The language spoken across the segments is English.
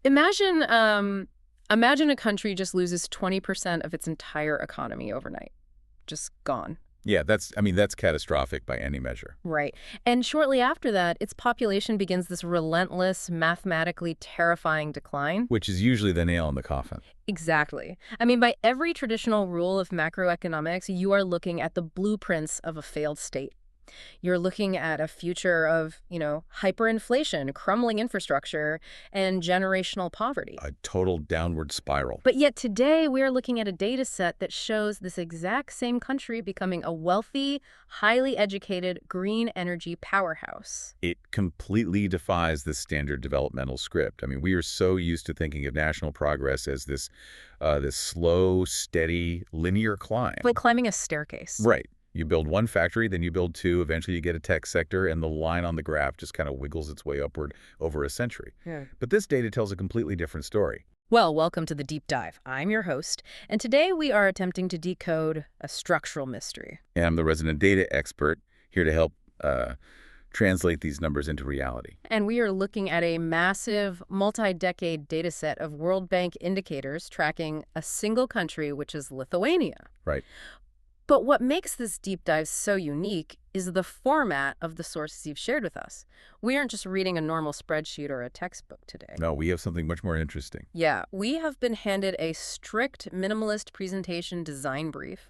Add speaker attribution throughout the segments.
Speaker 1: Imagine, imagine a country just loses 20% of its entire economy overnight. Just gone.
Speaker 2: Yeah, that's catastrophic by any measure.
Speaker 1: Right. And shortly after that, its population begins this relentless, mathematically terrifying decline.
Speaker 2: Which is usually the nail in the coffin.
Speaker 1: Exactly. I mean, by every traditional rule of macroeconomics, you are looking at the blueprints of a failed state. You're looking at a future of, hyperinflation, crumbling infrastructure, and generational poverty.
Speaker 2: A total downward spiral.
Speaker 1: But yet today, we are looking at a data set that shows this exact same country becoming a wealthy, highly educated, green energy powerhouse.
Speaker 2: It completely defies the standard developmental script. I mean, we are so used to thinking of national progress as this slow, steady, linear climb.
Speaker 1: Like climbing a staircase.
Speaker 2: Right. You build one factory, then you build two, eventually you get a tech sector, and the line on the graph just kind of wiggles its way upward over a century.
Speaker 1: Yeah.
Speaker 2: But this data tells a completely different story.
Speaker 1: Well, welcome to the Deep Dive. I'm your host, and today we are attempting to decode a structural mystery.
Speaker 2: And I'm the resident data expert here to help translate these numbers into reality.
Speaker 1: And we are looking at a massive, multi-decade data set of World Bank indicators tracking a single country, which is Lithuania.
Speaker 2: Right.
Speaker 1: But what makes this deep dive so unique is the format of the sources you've shared with us. We aren't just reading a normal spreadsheet or a textbook today.
Speaker 2: No, we have something much more interesting.
Speaker 1: Yeah, we have been handed a strict minimalist presentation design brief.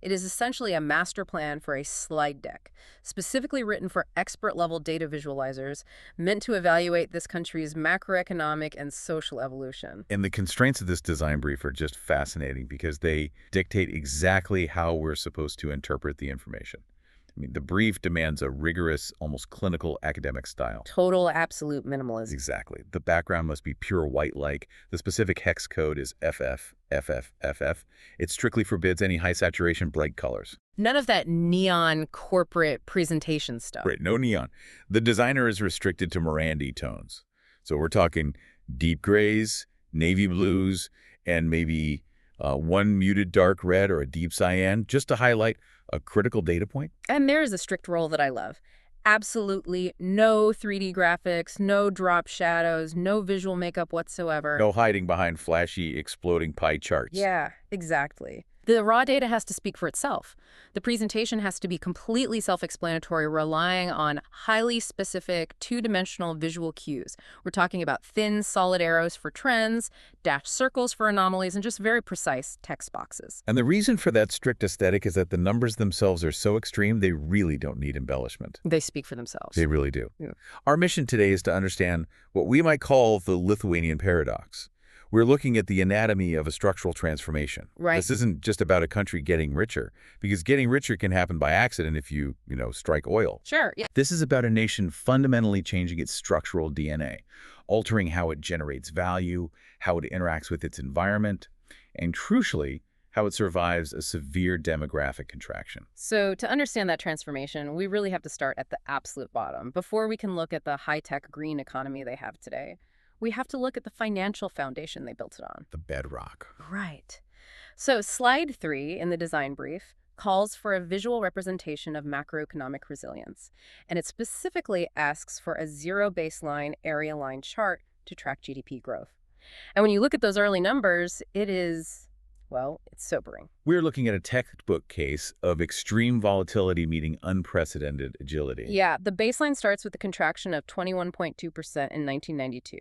Speaker 1: It is essentially a master plan for a slide deck, specifically written for expert-level data visualizers, meant to evaluate this country's macroeconomic and social evolution.
Speaker 2: And the constraints of this design brief are just fascinating because they dictate exactly how we're supposed to interpret the information. I mean, the brief demands a rigorous, almost clinical academic style.
Speaker 1: Total, absolute minimalism.
Speaker 2: Exactly. The background must be pure white-like. The specific hex code is FF, FF, FF. It strictly forbids any high-saturation, bright colors.
Speaker 1: None of that neon corporate presentation stuff.
Speaker 2: Right, no neon. The designer is restricted to Morandi tones. So we're talking deep grays, navy blues, and maybe one muted dark red or a deep cyan, just to highlight a critical data point.
Speaker 1: And there is a strict rule that I love. Absolutely no 3D graphics, no drop shadows, no visual makeup whatsoever.
Speaker 2: No hiding behind flashy, exploding pie charts.
Speaker 1: Yeah, exactly. The raw data has to speak for itself. The presentation has to be completely self-explanatory, relying on highly specific two-dimensional visual cues. We're talking about thin, solid arrows for trends, dashed circles for anomalies, and just very precise text boxes.
Speaker 2: And the reason for that strict aesthetic is that the numbers themselves are so extreme, they really don't need embellishment.
Speaker 1: They speak for themselves.
Speaker 2: They really do.
Speaker 1: Yeah.
Speaker 2: Our mission today is to understand what we might call the Lithuanian paradox. We're looking at the anatomy of a structural transformation.
Speaker 1: Right.
Speaker 2: This isn't just about a country getting richer, because getting richer can happen by accident if you strike oil.
Speaker 1: Sure, yeah.
Speaker 2: This is about a nation fundamentally changing its structural DNA, altering how it generates value, how it interacts with its environment, and crucially, how it survives a severe demographic contraction.
Speaker 1: So to understand that transformation, we really have to start at the absolute bottom before we can look at the high-tech green economy they have today. We have to look at the financial foundation they built it on.
Speaker 2: The bedrock.
Speaker 1: Right. So slide 3 in the design brief calls for a visual representation of macroeconomic resilience, and it specifically asks for a zero baseline area line chart to track GDP growth. And when you look at those early numbers, it is, well, it's sobering.
Speaker 2: We're looking at a textbook case of extreme volatility meeting unprecedented agility.
Speaker 1: Yeah, the baseline starts with a contraction of 21.2% in 1992,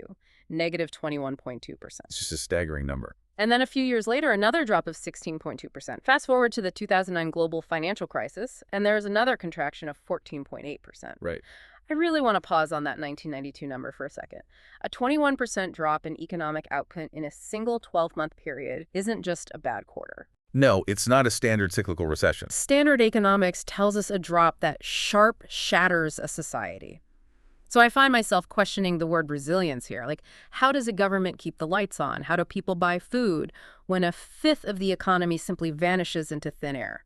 Speaker 1: negative 21.2%.
Speaker 2: It's just a staggering number.
Speaker 1: And then a few years later, another drop of 16.2%. Fast forward to the 2009 global financial crisis, and there's another contraction of 14.8%.
Speaker 2: Right.
Speaker 1: I really want to pause on that 1992 number for a second. A 21% drop in economic output in a single 12-month period isn't just a bad quarter.
Speaker 2: No, it's not a standard cyclical recession.
Speaker 1: Standard economics tells us a drop that sharp shatters a society. So I find myself questioning the word resilience here. Like, how does a government keep the lights on? How do people buy food when a fifth of the economy simply vanishes into thin air?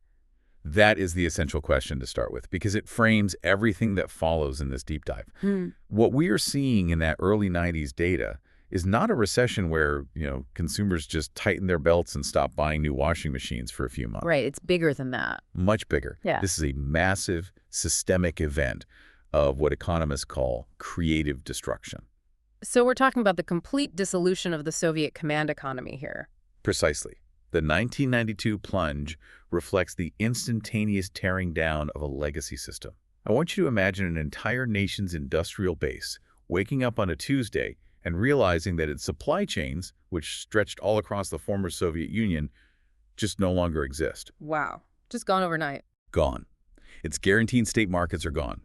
Speaker 2: That is the essential question to start with, because it frames everything that follows in this deep dive. What we are seeing in that early 90s data is not a recession where, consumers just tighten their belts and stop buying new washing machines for a few months.
Speaker 1: Right, it's bigger than that.
Speaker 2: Much bigger.
Speaker 1: Yeah.
Speaker 2: This is a massive systemic event of what economists call creative destruction.
Speaker 1: So we're talking about the complete dissolution of the Soviet command economy here.
Speaker 2: Precisely. The 1992 plunge reflects the instantaneous tearing down of a legacy system. I want you to imagine an entire nation's industrial base waking up on a Tuesday and realizing that its supply chains, which stretched all across the former Soviet Union, just no longer exist.
Speaker 1: Wow. Just gone overnight.
Speaker 2: Gone. Its guaranteed state markets are gone.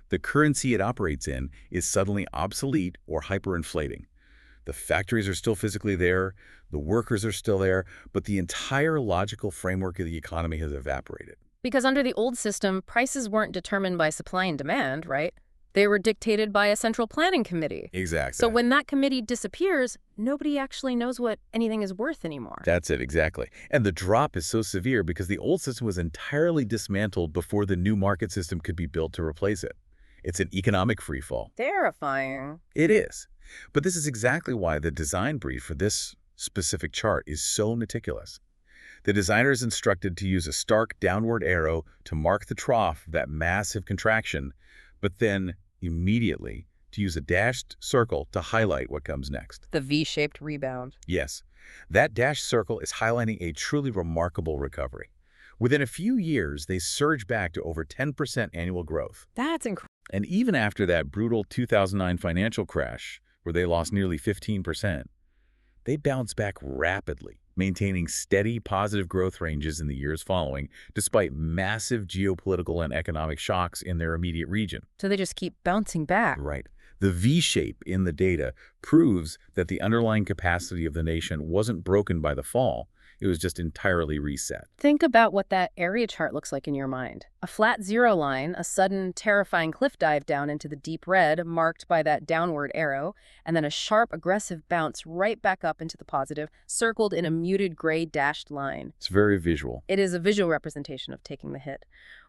Speaker 2: The currency it operates in is suddenly obsolete or hyperinflating. The factories are still physically there, the workers are still there, but the entire logical framework of the economy has evaporated.
Speaker 1: Because under the old system, prices weren't determined by supply and demand, right? They were dictated by a central planning committee.
Speaker 2: Exactly.
Speaker 1: So when that committee disappears, nobody actually knows what anything is worth anymore.
Speaker 2: That's it, exactly. And the drop is so severe because the old system was entirely dismantled before the new market system could be built to replace it. It's an economic freefall.
Speaker 1: Terrifying.
Speaker 2: It is. But this is exactly why the design brief for this specific chart is so meticulous. The designer is instructed to use a stark downward arrow to mark the trough of that massive contraction, but then immediately to use a dashed circle to highlight what comes next.
Speaker 1: The V-shaped rebound.
Speaker 2: Yes, that dashed circle is highlighting a truly remarkable recovery. Within a few years, they surge back to over 10% annual growth.
Speaker 1: That's incredible.
Speaker 2: And even after that brutal 2009 financial crash, where they lost nearly 15%, they bounced back rapidly, maintaining steady positive growth ranges in the years following, despite massive geopolitical and economic shocks in their immediate region.
Speaker 1: So they just keep bouncing back.
Speaker 2: Right. The V-shape in the data proves that the underlying capacity of the nation wasn't broken by the fall. It was just entirely reset.
Speaker 1: Think about what that area chart looks like in your mind. A flat zero line, a sudden, terrifying cliff dive down into the deep red marked by that downward arrow, and then a sharp, aggressive bounce right back up into the positive, circled in a muted gray dashed line.
Speaker 2: It's very visual.
Speaker 1: It is a visual representation of taking the hit,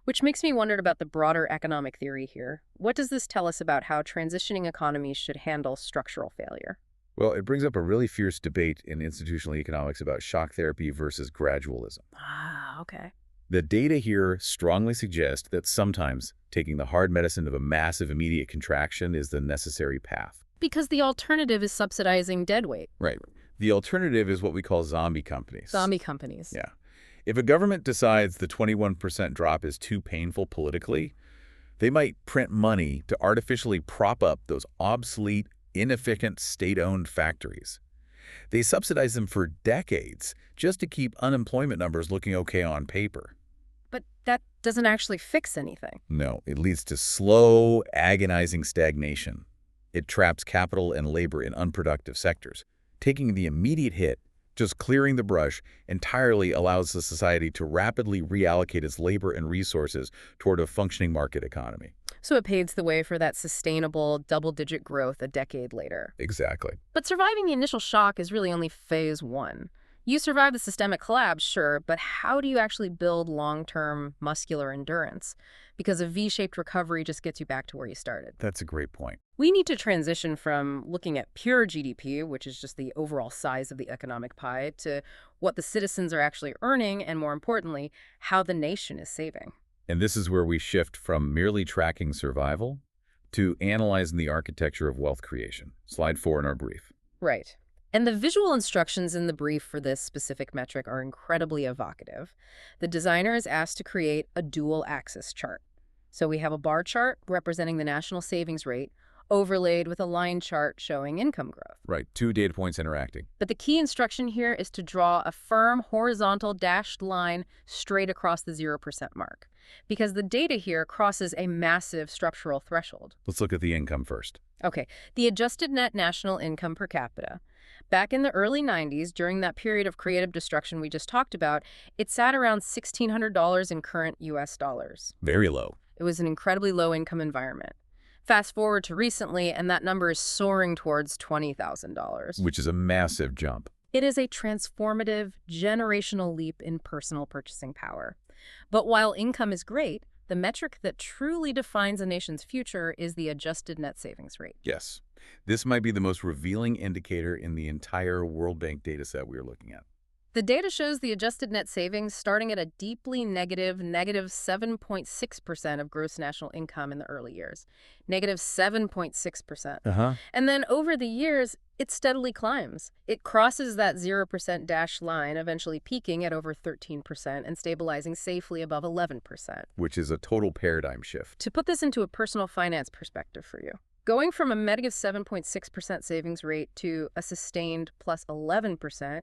Speaker 1: which makes me wonder about the broader economic theory here. What does this tell us about how transitioning economies should handle structural failure?
Speaker 2: Well, it brings up a really fierce debate in institutional economics about shock therapy versus gradualism.
Speaker 1: Ah, okay.
Speaker 2: The data here strongly suggest that sometimes taking the hard medicine of a massive immediate contraction is the necessary path.
Speaker 1: Because the alternative is subsidizing deadweight.
Speaker 2: Right. The alternative is what we call zombie companies.
Speaker 1: Zombie companies.
Speaker 2: Yeah. If a government decides the 21% drop is too painful politically, they might print money to artificially prop up those obsolete, inefficient state-owned factories. They subsidize them for decades just to keep unemployment numbers looking okay on paper.
Speaker 1: But that doesn't actually fix anything.
Speaker 2: No, it leads to slow, agonizing stagnation. It traps capital and labor in unproductive sectors. Taking the immediate hit, just clearing the brush, entirely allows the society to rapidly reallocate its labor and resources toward a functioning market economy.
Speaker 1: So it paves the way for that sustainable double-digit growth a decade later.
Speaker 2: Exactly.
Speaker 1: But surviving the initial shock is really only phase one. You survive the systemic collapse, sure, but how do you actually build long-term muscular endurance? Because a V-shaped recovery just gets you back to where you started.
Speaker 2: That's a great point.
Speaker 1: We need to transition from looking at pure GDP, which is just the overall size of the economic pie, to what the citizens are actually earning, and more importantly, how the nation is saving.
Speaker 2: And this is where we shift from merely tracking survival to analyzing the architecture of wealth creation. Slide 4 in our brief.
Speaker 1: Right. And the visual instructions in the brief for this specific metric are incredibly evocative. The designer is asked to create a dual-axis chart. So we have a bar chart representing the national savings rate, overlaid with a line chart showing income growth.
Speaker 2: Right, 2 data points interacting.
Speaker 1: But the key instruction here is to draw a firm horizontal dashed line straight across the 0% mark, because the data here crosses a massive structural threshold.
Speaker 2: Let's look at the income first.
Speaker 1: Okay, the adjusted net national income per capita. Back in the early 90s, during that period of creative destruction we just talked about, it sat around $1,600 in current U.S. dollars.
Speaker 2: Very low.
Speaker 1: It was an incredibly low-income environment. Fast forward to recently, and that number is soaring towards $20,000.
Speaker 2: Which is a massive jump.
Speaker 1: It is a transformative, generational leap in personal purchasing power. But while income is great, the metric that truly defines a nation's future is the adjusted net savings rate.
Speaker 2: Yes. This might be the most revealing indicator in the entire World Bank dataset we are looking at.
Speaker 1: The data shows the adjusted net savings starting at a deeply negative 7.6% of gross national income in the early years. Negative 7.6%.
Speaker 2: Uh-huh.
Speaker 1: And then over the years, it steadily climbs. It crosses that 0% dash line, eventually peaking at over 13% and stabilizing safely above 11%.
Speaker 2: Which is a total paradigm shift.
Speaker 1: To put this into a personal finance perspective for you, going from a negative 7.6% savings rate to a sustained plus 11%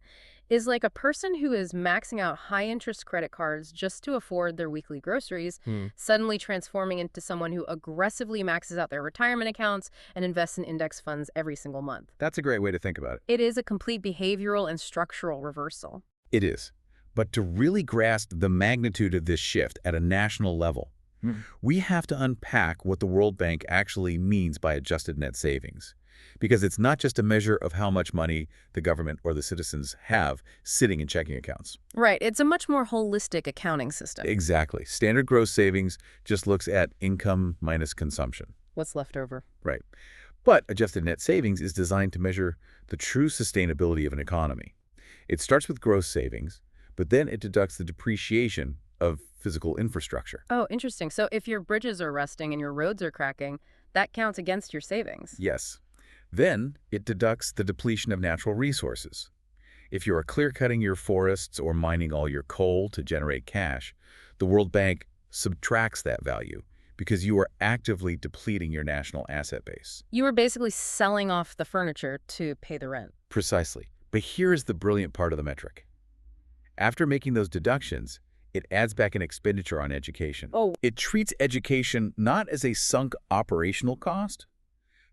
Speaker 1: is like a person who is maxing out high-interest credit cards just to afford their weekly groceries, suddenly transforming into someone who aggressively maxes out their retirement accounts and invests in index funds every single month.
Speaker 2: That's a great way to think about it.
Speaker 1: It is a complete behavioral and structural reversal.
Speaker 2: It is. But to really grasp the magnitude of this shift at a national level, we have to unpack what the World Bank actually means by adjusted net savings. Because it's not just a measure of how much money the government or the citizens have sitting in checking accounts.
Speaker 1: Right. It's a much more holistic accounting system.
Speaker 2: Exactly. Standard gross savings just looks at income minus consumption.
Speaker 1: What's left over?
Speaker 2: Right. But adjusted net savings is designed to measure the true sustainability of an economy. It starts with gross savings, but then it deducts the depreciation of physical infrastructure.
Speaker 1: Oh, interesting. So if your bridges are rusting and your roads are cracking, that counts against your savings.
Speaker 2: Yes. Then it deducts the depletion of natural resources. If you are clear-cutting your forests or mining all your coal to generate cash, the World Bank subtracts that value because you are actively depleting your national asset base.
Speaker 1: You are basically selling off the furniture to pay the rent.
Speaker 2: Precisely. But here is the brilliant part of the metric. After making those deductions, it adds back an expenditure on education.
Speaker 1: Oh.
Speaker 2: It treats education not as a sunk operational cost,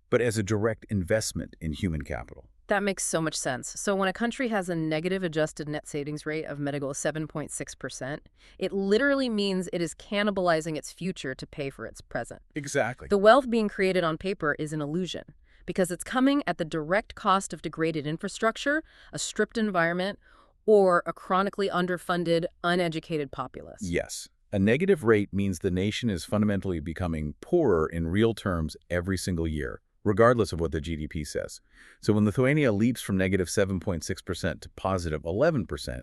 Speaker 2: but as a direct investment in human capital.
Speaker 1: That makes so much sense. So when a country has a negative adjusted net savings rate of medical 7.6%, it literally means it is cannibalizing its future to pay for its present.
Speaker 2: Exactly.
Speaker 1: The wealth being created on paper is an illusion because it's coming at the direct cost of degraded infrastructure, a stripped environment, or a chronically underfunded, uneducated populace.
Speaker 2: Yes. A negative rate means the nation is fundamentally becoming poorer in real terms every single year, regardless of what the GDP says. So when Lithuania leaps from negative 7.6% to positive 11%,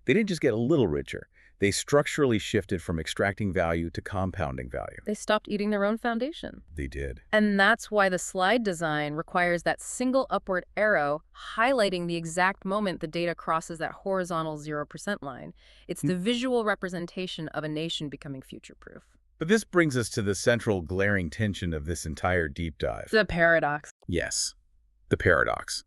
Speaker 2: they didn't just get a little richer. They structurally shifted from extracting value to compounding value.
Speaker 1: They stopped eating their own foundation.
Speaker 2: They did.
Speaker 1: And that's why the slide design requires that single upward arrow highlighting the exact moment the data crosses that horizontal 0% line. It's the visual representation of a nation becoming future-proof.
Speaker 2: But this brings us to the central glaring tension of this entire deep dive.
Speaker 1: The paradox.
Speaker 2: Yes, the paradox.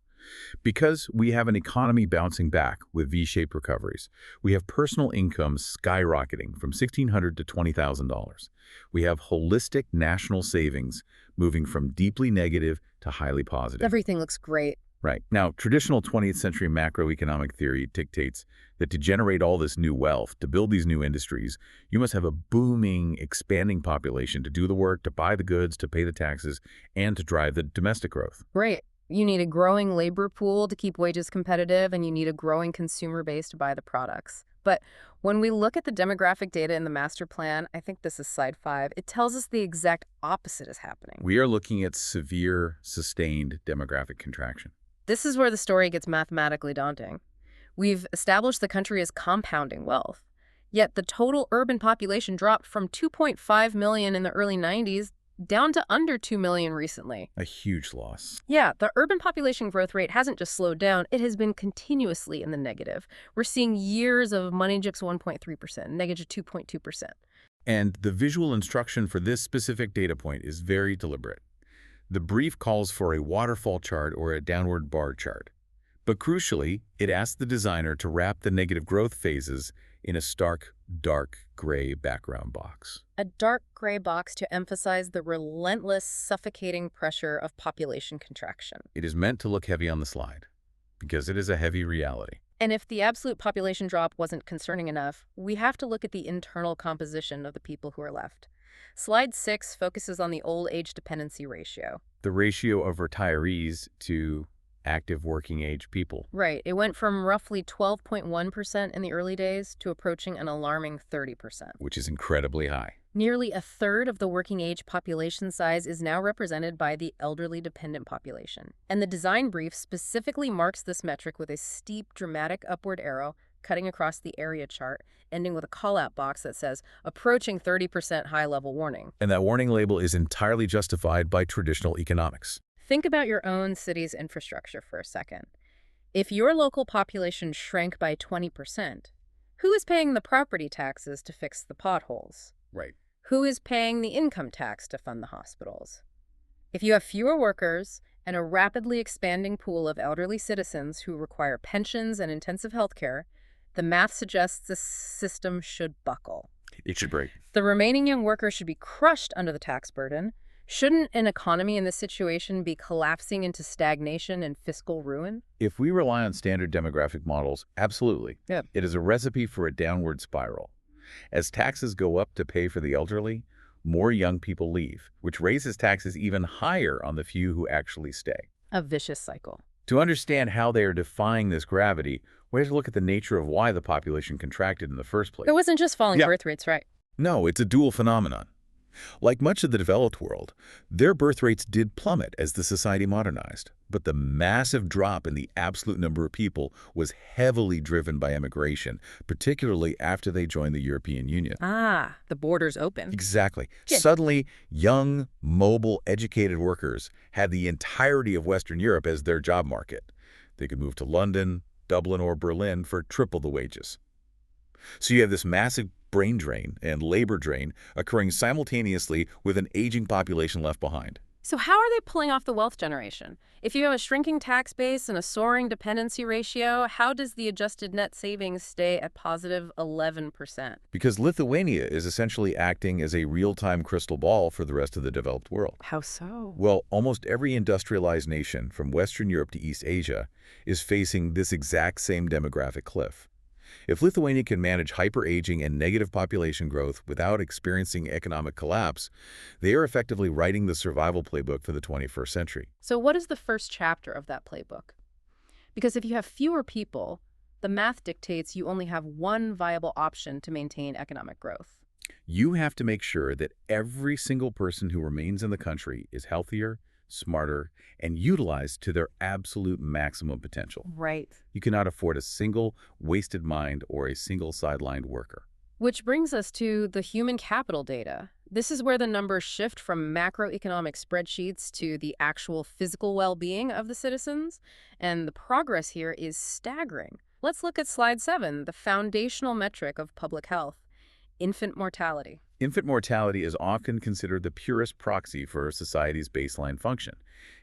Speaker 2: Because we have an economy bouncing back with V-shaped recoveries, we have personal incomes skyrocketing from $1,600 to $20,000. We have holistic national savings moving from deeply negative to highly positive.
Speaker 1: Everything looks great.
Speaker 2: Right. Now, traditional 20th century macroeconomic theory dictates that to generate all this new wealth, to build these new industries, you must have a booming, expanding population to do the work, to buy the goods, to pay the taxes, and to drive the domestic growth.
Speaker 1: Right. You need a growing labor pool to keep wages competitive, and you need a growing consumer base to buy the products. But when we look at the demographic data in the master plan, I think this is slide 5, it tells us the exact opposite is happening.
Speaker 2: We are looking at severe, sustained demographic contraction.
Speaker 1: This is where the story gets mathematically daunting. We've established the country as compounding wealth, yet the total urban population dropped from 2.5 million in the early 90s down to under 2 million recently.
Speaker 2: A huge loss.
Speaker 1: Yeah, the urban population growth rate hasn't just slowed down, it has been continuously in the negative. We're seeing years of money-jigs 1.3%, negative 2.2%.
Speaker 2: And the visual instruction for this specific data point is very deliberate. The brief calls for a waterfall chart or a downward bar chart. But crucially, it asks the designer to wrap the negative growth phases in a stark, dark gray background box.
Speaker 1: A dark gray box to emphasize the relentless, suffocating pressure of population contraction.
Speaker 2: It is meant to look heavy on the slide, because it is a heavy reality.
Speaker 1: And if the absolute population drop wasn't concerning enough, we have to look at the internal composition of the people who are left. Slide 6 focuses on the old age dependency ratio.
Speaker 2: The ratio of retirees to active working-age people.
Speaker 1: Right. It went from roughly 12.1% in the early days to approaching an alarming 30%.
Speaker 2: Which is incredibly high.
Speaker 1: Nearly a third of the working age population size is now represented by the elderly dependent population. And the design brief specifically marks this metric with a steep, dramatic upward arrow cutting across the area chart, ending with a call-out box that says, approaching 30% high-level warning.
Speaker 2: And that warning label is entirely justified by traditional economics.
Speaker 1: Think about your own city's infrastructure for a second. If your local population shrank by 20%, who is paying the property taxes to fix the potholes?
Speaker 2: Right.
Speaker 1: Who is paying the income tax to fund the hospitals? If you have fewer workers and a rapidly expanding pool of elderly citizens who require pensions and intensive health care, the math suggests the system should buckle.
Speaker 2: It should break.
Speaker 1: The remaining young workers should be crushed under the tax burden. Shouldn't an economy in this situation be collapsing into stagnation and fiscal ruin?
Speaker 2: If we rely on standard demographic models, absolutely.
Speaker 1: Yeah.
Speaker 2: It is a recipe for a downward spiral. As taxes go up to pay for the elderly, more young people leave, which raises taxes even higher on the few who actually stay.
Speaker 1: A vicious cycle.
Speaker 2: To understand how they are defying this gravity, we have to look at the nature of why the population contracted in the first place.
Speaker 1: It wasn't just falling birth rates, right?
Speaker 2: No, it's a dual phenomenon. Like much of the developed world, their birth rates did plummet as the society modernized. But the massive drop in the absolute number of people was heavily driven by immigration, particularly after they joined the European Union.
Speaker 1: Ah, the borders open.
Speaker 2: Exactly.
Speaker 1: Yeah.
Speaker 2: Suddenly, young, mobile, educated workers had the entirety of Western Europe as their job market. They could move to London, Dublin, or Berlin for triple the wages. So you have this massive brain drain and labor drain occurring simultaneously with an aging population left behind.
Speaker 1: So how are they pulling off the wealth generation? If you have a shrinking tax base and a soaring dependency ratio, how does the adjusted net savings stay at positive 11%?
Speaker 2: Because Lithuania is essentially acting as a real-time crystal ball for the rest of the developed world.
Speaker 1: How so?
Speaker 2: Well, almost every industrialized nation from Western Europe to East Asia is facing this exact same demographic cliff. If Lithuania can manage hyper-aging and negative population growth without experiencing economic collapse, they are effectively writing the survival playbook for the 21st century.
Speaker 1: So what is the first chapter of that playbook? Because if you have fewer people, the math dictates you only have one viable option to maintain economic growth.
Speaker 2: You have to make sure that every single person who remains in the country is healthier, smarter, and utilized to their absolute maximum potential.
Speaker 1: Right.
Speaker 2: You cannot afford a single wasted mind or a single sidelined worker.
Speaker 1: Which brings us to the human capital data. This is where the numbers shift from macroeconomic spreadsheets to the actual physical well-being of the citizens, and the progress here is staggering. Let's look at slide 7, the foundational metric of public health, infant mortality.
Speaker 2: Infant mortality is often considered the purest proxy for society's baseline function.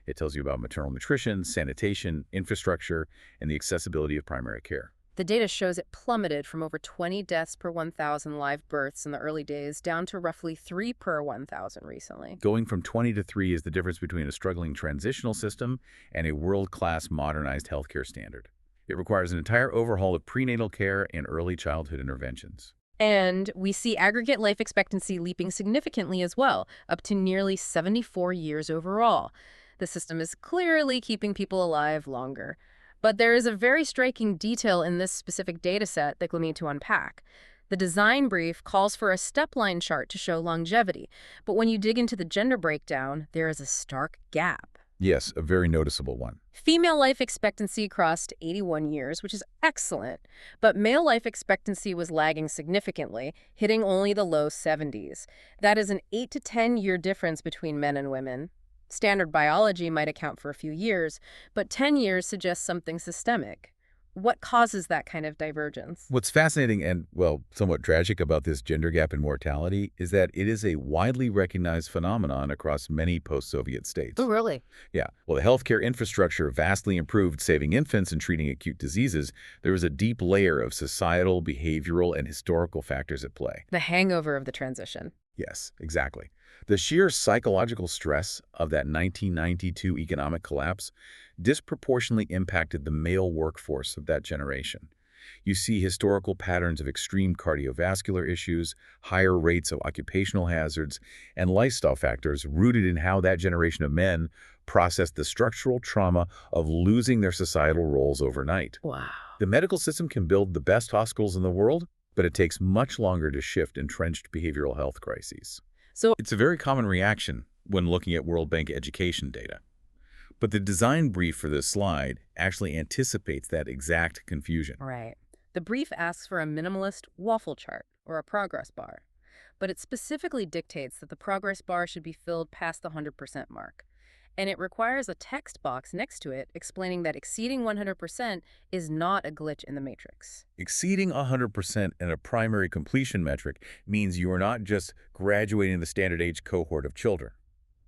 Speaker 2: It tells you about maternal nutrition, sanitation, infrastructure, and the accessibility of primary care.
Speaker 1: The data shows it plummeted from over 20 deaths per 1,000 live births in the early days down to roughly 3 per 1,000 recently.
Speaker 2: Going from 20 to 3 is the difference between a struggling transitional system and a world-class modernized healthcare standard. It requires an entire overhaul of prenatal care and early childhood interventions.
Speaker 1: And we see aggregate life expectancy leaping significantly as well, up to nearly 74 years overall. The system is clearly keeping people alive longer. But there is a very striking detail in this specific data set that we'll need to unpack. The design brief calls for a step-line chart to show longevity, but when you dig into the gender breakdown, there is a stark gap.
Speaker 2: Yes, a very noticeable one.
Speaker 1: Female life expectancy crossed 81 years, which is excellent, but male life expectancy was lagging significantly, hitting only the low 70s. That is an 8 to 10-year difference between men and women. Standard biology might account for a few years, but 10 years suggests something systemic. What causes that kind of divergence?
Speaker 2: What's fascinating and, well, somewhat tragic about this gender gap in mortality is that it is a widely recognized phenomenon across many post-Soviet states.
Speaker 1: Oh, really?
Speaker 2: Yeah. Well, the healthcare infrastructure vastly improved saving infants and treating acute diseases. There was a deep layer of societal, behavioral, and historical factors at play.
Speaker 1: The hangover of the transition.
Speaker 2: Yes, exactly. The sheer psychological stress of that 1992 economic collapse disproportionately impacted the male workforce of that generation. You see historical patterns of extreme cardiovascular issues, higher rates of occupational hazards, and lifestyle factors rooted in how that generation of men process the structural trauma of losing their societal roles overnight.
Speaker 1: Wow.
Speaker 2: The medical system can build the best hospitals in the world, but it takes much longer to shift entrenched behavioral health crises.
Speaker 1: So,
Speaker 2: It's a very common reaction when looking at World Bank education data. But the design brief for this slide actually anticipates that exact confusion.
Speaker 1: right. The brief asks for a minimalist waffle chart or a progress bar, but it specifically dictates that the progress bar should be filled past the 100% mark. And it requires a text box next to it explaining that exceeding 100% is not a glitch in the matrix.
Speaker 2: Exceeding 100% in a primary completion metric means you are not just graduating the standard age cohort of children.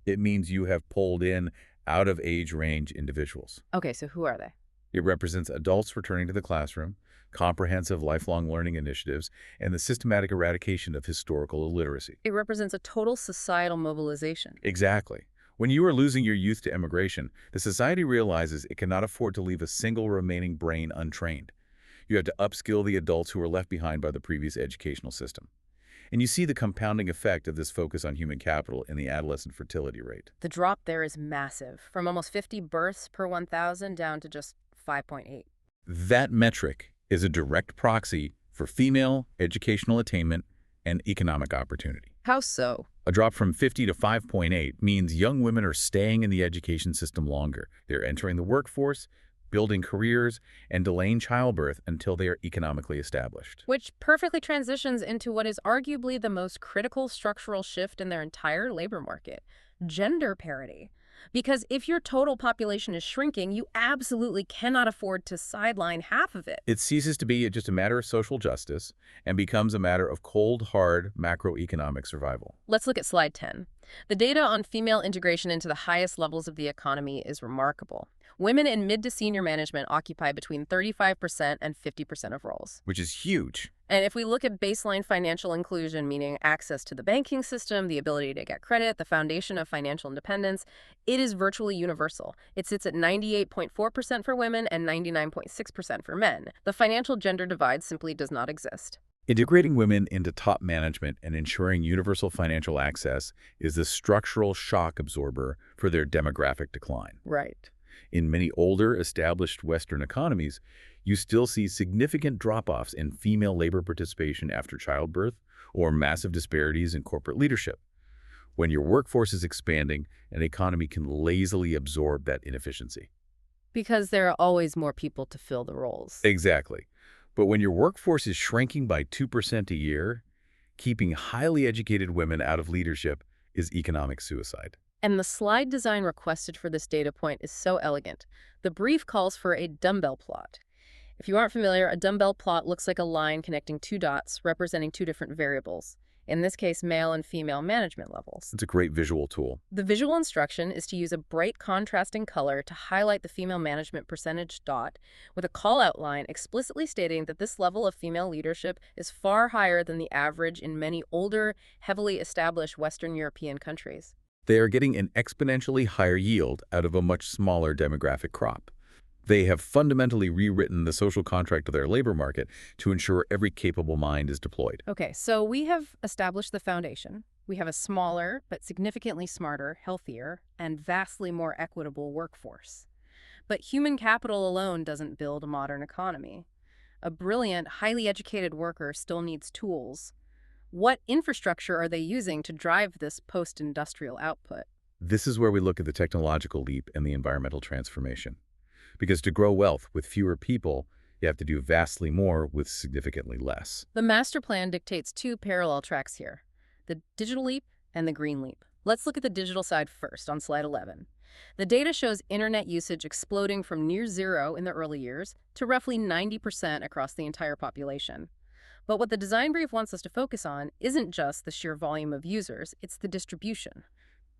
Speaker 2: It means you have pulled in out-of-age range individuals.
Speaker 1: Okay, so who are they?
Speaker 2: It represents adults returning to the classroom, comprehensive lifelong learning initiatives, and the systematic eradication of historical illiteracy.
Speaker 1: It represents a total societal mobilization.
Speaker 2: Exactly. When you are losing your youth to immigration, the society realizes it cannot afford to leave a single remaining brain untrained. You have to upskill the adults who were left behind by the previous educational system. And you see the compounding effect of this focus on human capital in the adolescent fertility rate.
Speaker 1: The drop there is massive, from almost 50 births per 1,000 down to just 5.8.
Speaker 2: That metric is a direct proxy for female educational attainment and economic opportunity.
Speaker 1: How so?
Speaker 2: A drop from 50 to 5.8 means young women are staying in the education system longer. They're entering the workforce, building careers, and delaying childbirth until they are economically established.
Speaker 1: Which perfectly transitions into what is arguably the most critical structural shift in their entire labor market: gender parity. Because if your total population is shrinking, you absolutely cannot afford to sideline half of it.
Speaker 2: It ceases to be just a matter of social justice and becomes a matter of cold, hard macroeconomic survival.
Speaker 1: Let's look at slide 10. The data on female integration into the highest levels of the economy is remarkable. Women in mid to senior management occupy between 35% and 50% of roles.
Speaker 2: Which is huge.
Speaker 1: And if we look at baseline financial inclusion, meaning access to the banking system, the ability to get credit, the foundation of financial independence, it is virtually universal. It sits at 98.4% for women and 99.6% for men. The financial gender divide simply does not exist.
Speaker 2: Integrating women into top management and ensuring universal financial access is the structural shock absorber for their demographic decline.
Speaker 1: Right.
Speaker 2: In many older, established Western economies, you still see significant drop-offs in female labor participation after childbirth or massive disparities in corporate leadership. When your workforce is expanding, an economy can lazily absorb that inefficiency.
Speaker 1: Because there are always more people to fill the roles.
Speaker 2: Exactly. But when your workforce is shrinking by 2% a year, keeping highly educated women out of leadership is economic suicide.
Speaker 1: And the slide design requested for this data point is so elegant. The brief calls for a dumbbell plot. If you aren't familiar, a dumbbell plot looks like a line connecting two dots representing two different variables, in this case, male and female management levels.
Speaker 2: It's a great visual tool.
Speaker 1: The visual instruction is to use a bright contrasting color to highlight the female management percentage dot with a call-out line explicitly stating that this level of female leadership is far higher than the average in many older, heavily established Western European countries.
Speaker 2: They are getting an exponentially higher yield out of a much smaller demographic crop. They have fundamentally rewritten the social contract of their labor market to ensure every capable mind is deployed.
Speaker 1: Okay, so we have established the foundation. We have a smaller, but significantly smarter, healthier, and vastly more equitable workforce. But human capital alone doesn't build a modern economy. A brilliant, highly educated worker still needs tools. What infrastructure are they using to drive this post-industrial output?
Speaker 2: This is where we look at the technological leap and the environmental transformation. Because to grow wealth with fewer people, you have to do vastly more with significantly less.
Speaker 1: The master plan dictates two parallel tracks here: the digital leap and the green leap. Let's look at the digital side first on slide 11. The data shows internet usage exploding from near zero in the early years to roughly 90% across the entire population. But what the design brief wants us to focus on isn't just the sheer volume of users, it's the distribution.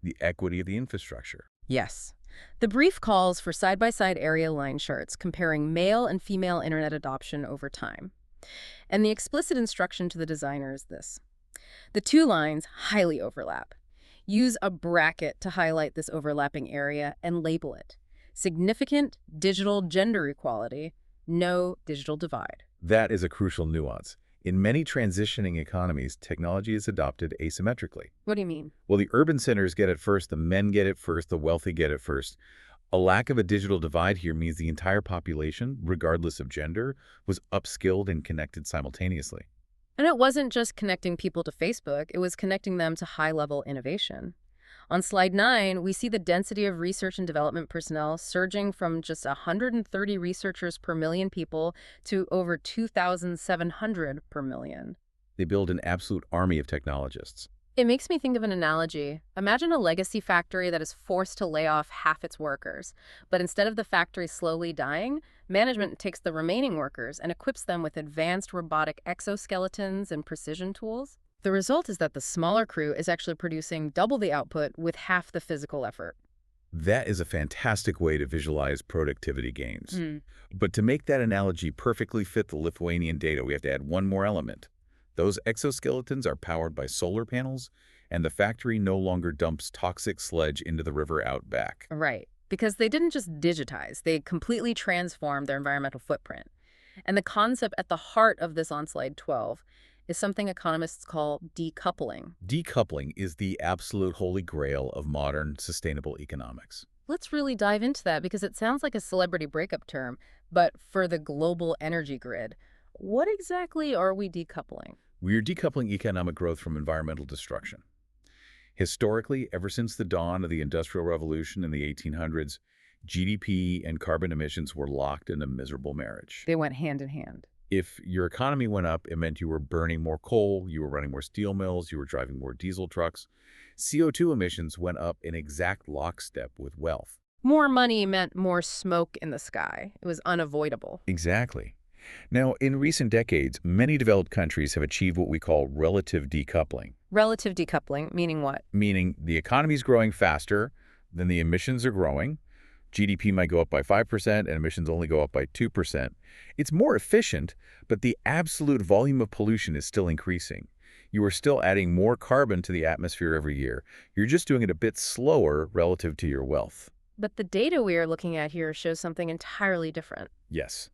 Speaker 2: The equity of the infrastructure.
Speaker 1: Yes. The brief calls for side-by-side area line charts comparing male and female internet adoption over time. And the explicit instruction to the designer is this: the two lines highly overlap. Use a bracket to highlight this overlapping area and label it: significant digital gender equality, no digital divide.
Speaker 2: That is a crucial nuance. In many transitioning economies, technology is adopted asymmetrically.
Speaker 1: What do you mean?
Speaker 2: Well, the urban centers get it first, the men get it first, the wealthy get it first. A lack of a digital divide here means the entire population, regardless of gender, was upskilled and connected simultaneously.
Speaker 1: And it wasn't just connecting people to Facebook, it was connecting them to high-level innovation. On slide 9, we see the density of research and development personnel surging from just 130 researchers per million people to over 2,700 per million.
Speaker 2: They build an absolute army of technologists.
Speaker 1: It makes me think of an analogy. Imagine a legacy factory that is forced to lay off half its workers. But instead of the factory slowly dying, management takes the remaining workers and equips them with advanced robotic exoskeletons and precision tools. The result is that the smaller crew is actually producing double the output with half the physical effort.
Speaker 2: That is a fantastic way to visualize productivity gains. But to make that analogy perfectly fit the Lithuanian data, we have to add one more element. Those exoskeletons are powered by solar panels, and the factory no longer dumps toxic sludge into the river out back.
Speaker 1: Right. Because they didn't just digitize, they completely transformed their environmental footprint. And the concept at the heart of this on slide 12 is something economists call decoupling.
Speaker 2: Decoupling is the absolute holy grail of modern sustainable economics.
Speaker 1: Let's really dive into that because it sounds like a celebrity breakup term, but for the global energy grid, what exactly are we decoupling?
Speaker 2: We are decoupling economic growth from environmental destruction. Historically, ever since the dawn of the Industrial Revolution in the 1800s, GDP and carbon emissions were locked in a miserable marriage.
Speaker 1: They went hand in hand.
Speaker 2: If your economy went up, it meant you were burning more coal, you were running more steel mills, you were driving more diesel trucks. CO2 emissions went up in exact lockstep with wealth.
Speaker 1: More money meant more smoke in the sky. It was unavoidable.
Speaker 2: Exactly. Now, in recent decades, many developed countries have achieved what we call relative decoupling,
Speaker 1: Relative decoupling, meaning what?
Speaker 2: meaning the economy is growing faster than the emissions are growing. GDP might go up by 5% and emissions only go up by 2%. It's more efficient, but the absolute volume of pollution is still increasing. You are still adding more carbon to the atmosphere every year. You're just doing it a bit slower relative to your wealth.
Speaker 1: But the data we are looking at here shows something entirely different.
Speaker 2: Yes.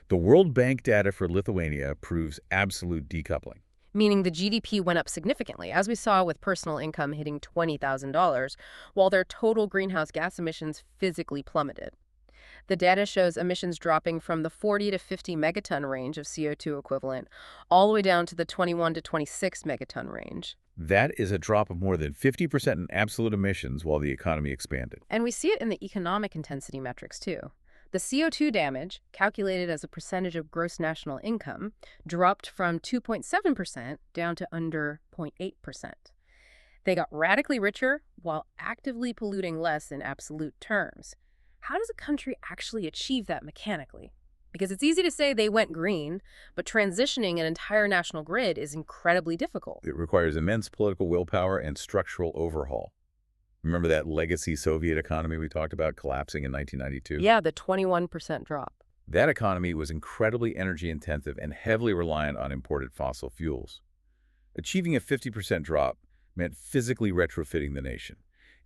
Speaker 2: The World Bank data for Lithuania proves absolute decoupling.
Speaker 1: Meaning the GDP went up significantly, as we saw with personal income hitting $20,000, while their total greenhouse gas emissions physically plummeted. The data shows emissions dropping from the 40 to 50 megaton range of CO2 equivalent all the way down to the 21 to 26 megaton range.
Speaker 2: That is a drop of more than 50% in absolute emissions while the economy expanded.
Speaker 1: And we see it in the economic intensity metrics, too. The CO2 damage, calculated as a percentage of gross national income, dropped from 2.7% down to under 0.8%. They got radically richer while actively polluting less in absolute terms. How does a country actually achieve that mechanically? Because it's easy to say they went green, but transitioning an entire national grid is incredibly difficult.
Speaker 2: It requires immense political willpower and structural overhaul. Remember that legacy Soviet economy we talked about collapsing in 1992?
Speaker 1: Yeah, the 21% drop.
Speaker 2: That economy was incredibly energy-intensive and heavily reliant on imported fossil fuels. Achieving a 50% drop meant physically retrofitting the nation.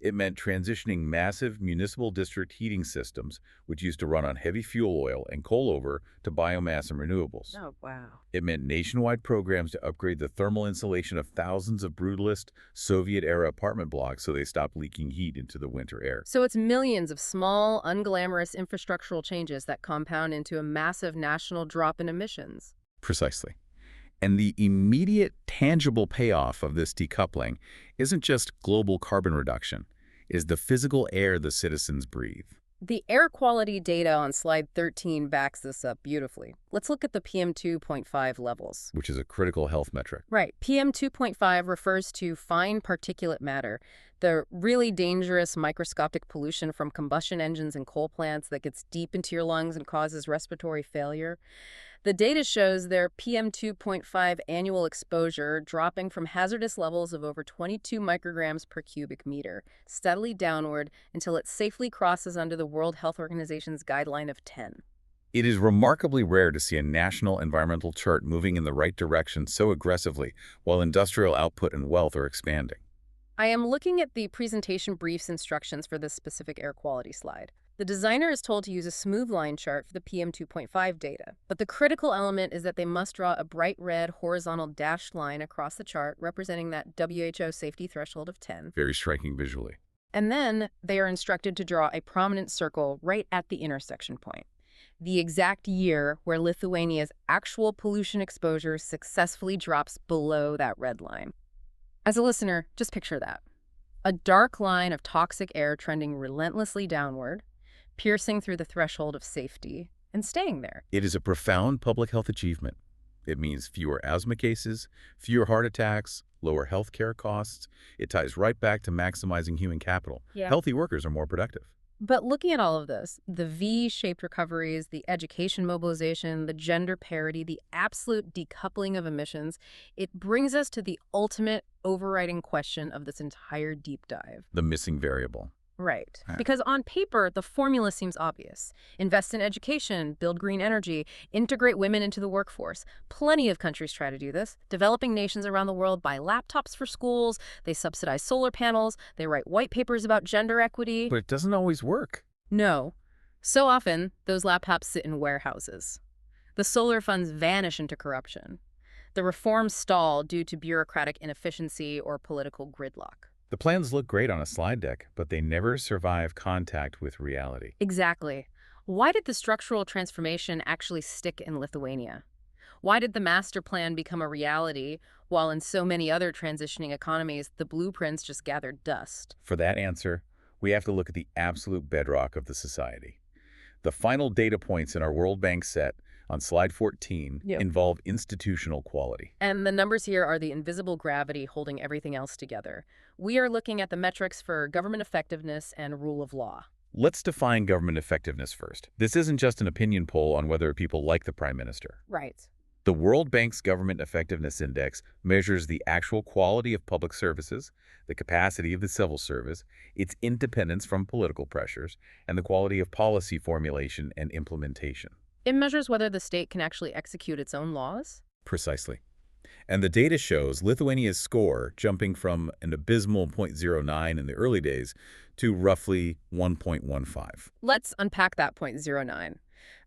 Speaker 2: It meant transitioning massive municipal district heating systems, which used to run on heavy fuel oil and coal over to biomass and renewables.
Speaker 1: Oh, wow.
Speaker 2: It meant nationwide programs to upgrade the thermal insulation of thousands of brutalist Soviet-era apartment blocks so they stopped leaking heat into the winter air.
Speaker 1: So it's millions of small, unglamorous infrastructural changes that compound into a massive national drop in emissions.
Speaker 2: Precisely. And the immediate, tangible payoff of this decoupling isn't just global carbon reduction, it is the physical air the citizens breathe.
Speaker 1: The air quality data on slide 13 backs this up beautifully. Let's look at the PM2.5 levels.
Speaker 2: Which is a critical health metric.
Speaker 1: Right. PM2.5 refers to fine particulate matter, the really dangerous microscopic pollution from combustion engines and coal plants that gets deep into your lungs and causes respiratory failure. The data shows their PM2.5 annual exposure dropping from hazardous levels of over 22 micrograms per cubic meter, steadily downward until it safely crosses under the World Health Organization's guideline of 10.
Speaker 2: It is remarkably rare to see a national environmental chart moving in the right direction so aggressively while industrial output and wealth are expanding.
Speaker 1: I am looking at the presentation brief's instructions for this specific air quality slide. The designer is told to use a smooth line chart for the PM2.5 data, but the critical element is that they must draw a bright red horizontal dashed line across the chart representing that WHO safety threshold of 10.
Speaker 2: Very striking visually.
Speaker 1: And then they are instructed to draw a prominent circle right at the intersection point, the exact year where Lithuania's actual pollution exposure successfully drops below that red line. As a listener, just picture that. A dark line of toxic air trending relentlessly downward, piercing through the threshold of safety, and staying there.
Speaker 2: It is a profound public health achievement. It means fewer asthma cases, fewer heart attacks, lower healthcare costs. It ties right back to maximizing human capital.
Speaker 1: Yeah.
Speaker 2: Healthy workers are more productive.
Speaker 1: But looking at all of this, the V-shaped recoveries, the education mobilization, the gender parity, the absolute decoupling of emissions, it brings us to the ultimate overriding question of this entire deep dive.
Speaker 2: The missing variable.
Speaker 1: Right. Because on paper, the formula seems obvious. Invest in education, build green energy, integrate women into the workforce. Plenty of countries try to do this. Developing nations around the world buy laptops for schools, they subsidize solar panels, they write white papers about gender equity.
Speaker 2: But it doesn't always work.
Speaker 1: No. So often, those laptops sit in warehouses. The solar funds vanish into corruption. The reforms stall due to bureaucratic inefficiency or political gridlock.
Speaker 2: The plans look great on a slide deck, but they never survive contact with reality.
Speaker 1: Exactly. Why did the structural transformation actually stick in Lithuania? Why did the master plan become a reality, while in so many other transitioning economies, the blueprints just gathered dust?
Speaker 2: For that answer, we have to look at the absolute bedrock of the society. The final data points in our World Bank set on slide 14 involve institutional quality.
Speaker 1: And the numbers here are the invisible gravity holding everything else together. We are looking at the metrics for government effectiveness and rule of law.
Speaker 2: Let's define government effectiveness first. This isn't just an opinion poll on whether people like the prime minister.
Speaker 1: Right.
Speaker 2: The World Bank's Government Effectiveness Index measures the actual quality of public services, the capacity of the civil service, its independence from political pressures, and the quality of policy formulation and implementation.
Speaker 1: It measures whether the state can actually execute its own laws?
Speaker 2: Precisely. And the data shows Lithuania's score jumping from an abysmal 0.09 in the early days to roughly 1.15.
Speaker 1: Let's unpack that 0.09.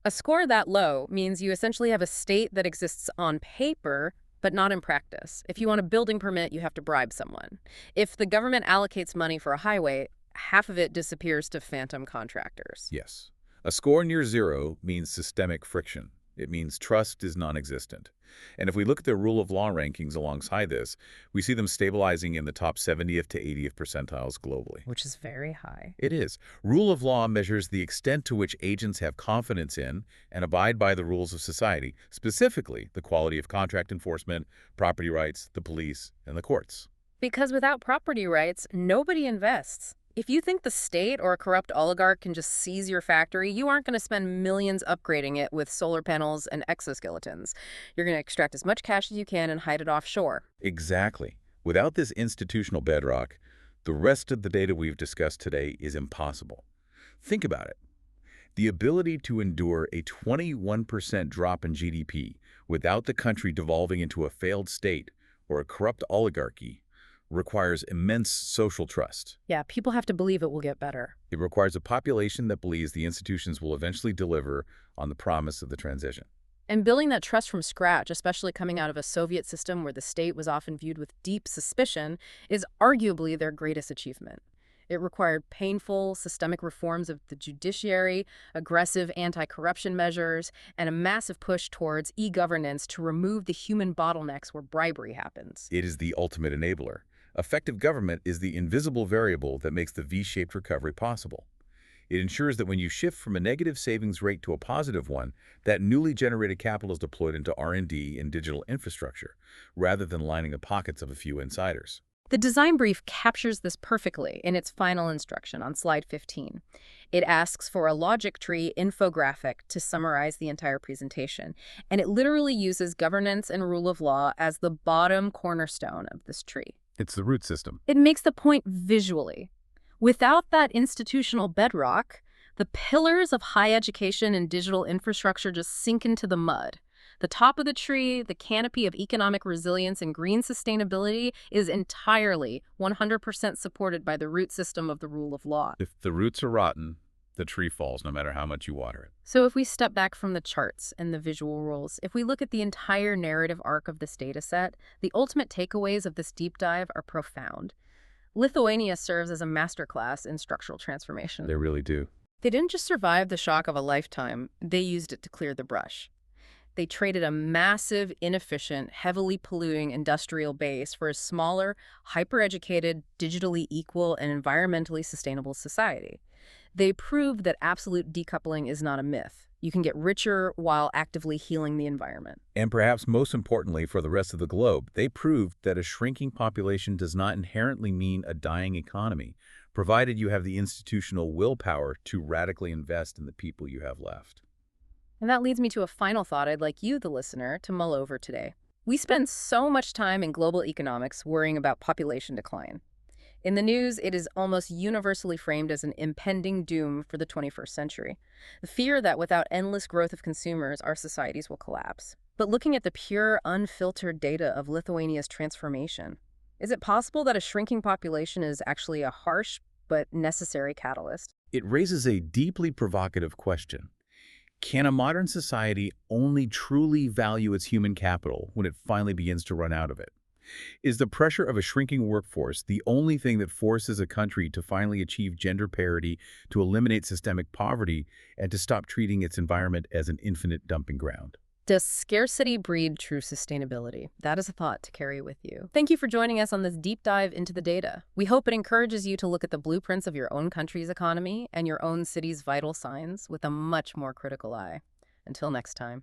Speaker 1: A score that low means you essentially have a state that exists on paper, but not in practice. If you want a building permit, you have to bribe someone. If the government allocates money for a highway, half of it disappears to phantom contractors.
Speaker 2: Yes. A score near zero means systemic friction. It means trust is non-existent. And if we look at the rule of law rankings alongside this, we see them stabilizing in the top 70th to 80th percentiles globally.
Speaker 1: Which is very high.
Speaker 2: It is. Rule of law measures the extent to which agents have confidence in and abide by the rules of society, specifically the quality of contract enforcement, property rights, the police, and the courts.
Speaker 1: Because without property rights, nobody invests. If you think the state or a corrupt oligarch can just seize your factory, you aren't going to spend millions upgrading it with solar panels and exoskeletons. You're going to extract as much cash as you can and hide it offshore.
Speaker 2: Exactly. Without this institutional bedrock, the rest of the data we've discussed today is impossible. Think about it. The ability to endure a 21% drop in GDP without the country devolving into a failed state or a corrupt oligarchy requires immense social trust.
Speaker 1: Yeah, people have to believe it will get better.
Speaker 2: It requires a population that believes the institutions will eventually deliver on the promise of the transition.
Speaker 1: And building that trust from scratch, especially coming out of a Soviet system where the state was often viewed with deep suspicion, is arguably their greatest achievement. It required painful, systemic reforms of the judiciary, aggressive anti-corruption measures, and a massive push towards e-governance to remove the human bottlenecks where bribery happens.
Speaker 2: It is the ultimate enabler. Effective government is the invisible variable that makes the V-shaped recovery possible. It ensures that when you shift from a negative savings rate to a positive one, that newly generated capital is deployed into R&D and digital infrastructure, rather than lining the pockets of a few insiders.
Speaker 1: The design brief captures this perfectly in its final instruction on slide 15. It asks for a logic tree infographic to summarize the entire presentation, and it literally uses governance and rule of law as the bottom cornerstone of this tree.
Speaker 2: It's the root system.
Speaker 1: It makes the point visually. Without that institutional bedrock, the pillars of high education and digital infrastructure just sink into the mud. The top of the tree, the canopy of economic resilience and green sustainability, is entirely 100% supported by the root system of the rule of law.
Speaker 2: If the roots are rotten, The tree falls no matter how much you water it.
Speaker 1: So if we step back from the charts and the visual rules, if we look at the entire narrative arc of this data set, the ultimate takeaways of this deep dive are profound. Lithuania serves as a masterclass in structural transformation.
Speaker 2: They really do.
Speaker 1: They didn't just survive the shock of a lifetime, they used it to clear the brush. They traded a massive, inefficient, heavily polluting industrial base for a smaller, hyper-educated, digitally equal, and environmentally sustainable society. They proved that absolute decoupling is not a myth. You can get richer while actively healing the environment.
Speaker 2: And perhaps most importantly for the rest of the globe, they proved that a shrinking population does not inherently mean a dying economy, provided you have the institutional willpower to radically invest in the people you have left.
Speaker 1: And that leads me to a final thought I'd like you, the listener, to mull over today. We spend so much time in global economics worrying about population decline. In the news, it is almost universally framed as an impending doom for the 21st century. The fear that without endless growth of consumers, our societies will collapse. But looking at the pure, unfiltered data of Lithuania's transformation, is it possible that a shrinking population is actually a harsh but necessary catalyst?
Speaker 2: It raises a deeply provocative question. Can a modern society only truly value its human capital when it finally begins to run out of it? Is the pressure of a shrinking workforce the only thing that forces a country to finally achieve gender parity, to eliminate systemic poverty, and to stop treating its environment as an infinite dumping ground?
Speaker 1: Does scarcity breed true sustainability? That is a thought to carry with you. Thank you for joining us on this deep dive into the data. We hope it encourages you to look at the blueprints of your own country's economy and your own city's vital signs with a much more critical eye. Until next time.